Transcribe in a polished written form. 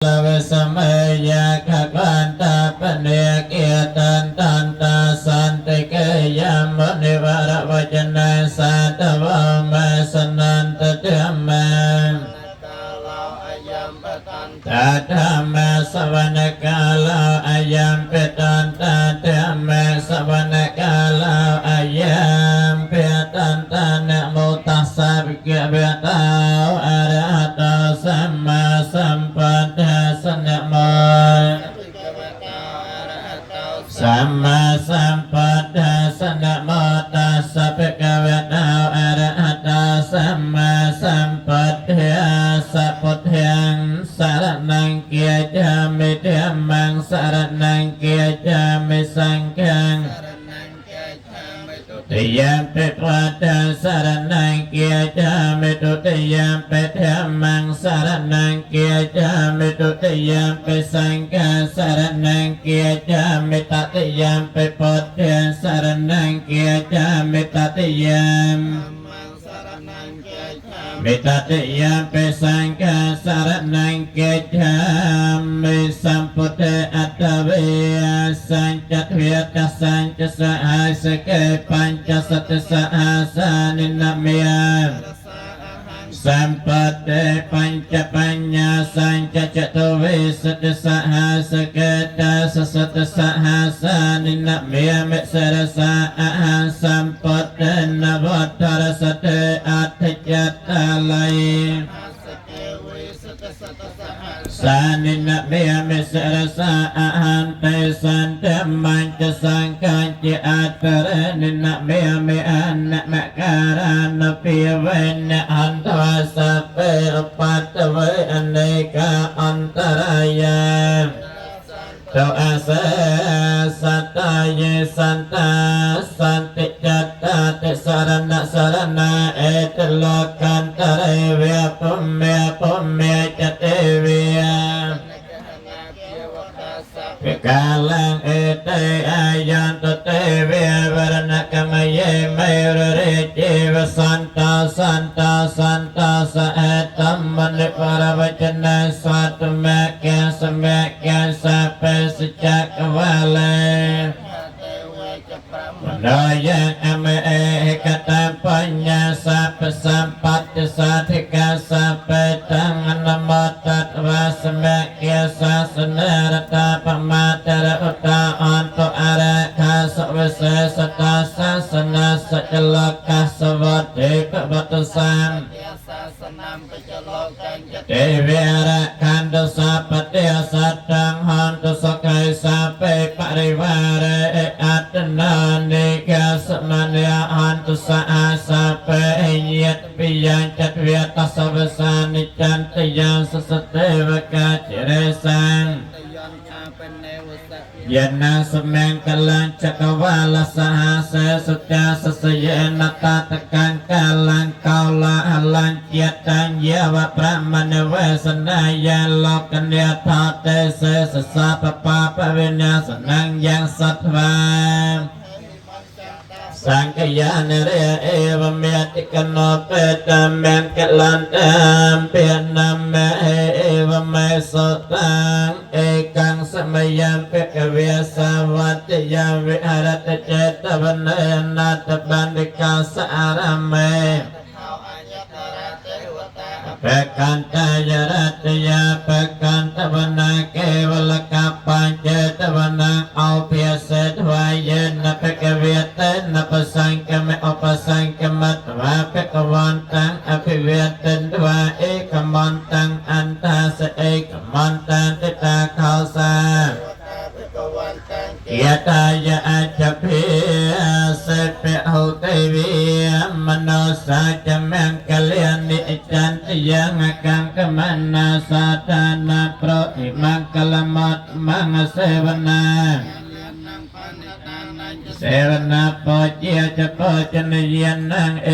ลาเวสมัยยาขกันตาปเนกเอตันตันตาสันติเกยามนิวารวจนะสัตวะเมสนันตเตมะตาธรรมะสวรรกาลาอายัมเปตันตาเตมะสวรรกาลาอายัมเปตันตานะโมตัสสะภะคะวะโตอะระหะโตสัมมาสัมพุทธัสสะนะโมสัมมาสัมพุทธัสสะนะโมตัสสะภะคะวะโตอะระหะโตสัมมาสัมพุทธัสสะพุทธังสารนังเกียจามิธัมมังสารนังเกียจามิสังฆังติยามเปปัตตาสารนังเกียจามิตุติยามเปธัมมังสารนังเกียจามิตุติยามเปสังฆังสารนังเกียจามิตติยามเปปุตตะสารนังเกียจามิตติยามมิตติยามเปสังฆังสารนังเกียจามิสัมพุทธอัตถเวสัญจทเวตัสสัญจสหัสเกปัญจสัตตสหัสานินามิยสัมปัตเตปัญจปัญญาสัญจจตุเวสัตตสหัสเกตัสสัตตสหัสานินามิยเมสรสะอะหังสัมปัตเตนวัฏรสเตอัตถจัตตาลัยสานินามิยเมสรสะอะหันเตสันเตมัญจสังฆัญจอัตตะเรนินามิยเมอันนะมะการานปิเวนะอันทวาสัพเพอุปัตตเวอเนกาอันตรายาโตอาเสสัตตาเยสันตาสันติจัตตาติสารณะสารณะเอตโลกันตะเรเวปุมเมปุมเมจเตเวียเปกาลังเอเตอายันตเตเววรณกมเยเมรเรจิวสันตาสันตาสันตาสะเอตัมมณิปรวจนะสัตเมแกสเมแกสัพเพสจักวาเลมโนยังอเมเอกตัมปัญญาสัพพสัมปัตติสัทธิกาสัพเพตังอนโมตัตวาสเมเกสัสเนรตาปมาตระอุตาอันโตอาระคาสเวเสสตาสัสนาสัจโลกัสสวัตถิปวัตสังเทเวระคันตุสัพพเทสัตตังหันตุสกัยสัพเพปริวาเรอัตนานิกาสมาเนียหันตุสะสัพเพยตปิยังจัตเวตัสสวสานิจันตยังสสเตวกาจิเรสังยานาสเมงกลังจักวาลสหเสสุจาสสเยนตาตกังกาลังกาลาอลังเจตังเยวะพระมณีเวสนายาโลกเนียธาเตเสสสะปปาปเวนัสนังยังสัทวาสังขยานเรเอวเมติกโนเปตเมงกลันเตมเปียนัมเมเอวเมสุตังเอกังสมัยยัมเปกเวสาวัตยาวิหารตเจตวันเนนัตบันดิกาสาระเมเปกันตายรัตยาเปกันตวันนาเกวลกัปปัญเจตวันนาเอาเพียเสดวายเยนเปกเวเตนปสังกเมอปสังกมัตวาเปกวันตังอภิเวเตนวาเอกมันตังอันตาสเอกมันตังติตาเขาสาเกียตายะอาจเพียเสเปหุเตวิมโนสาจะแมงกเลียนิจันติยังกังกมันนาสาธานาโปรอิมังกลมัตมังเสวนาเสวนาปเจจะปจนเยนังเอ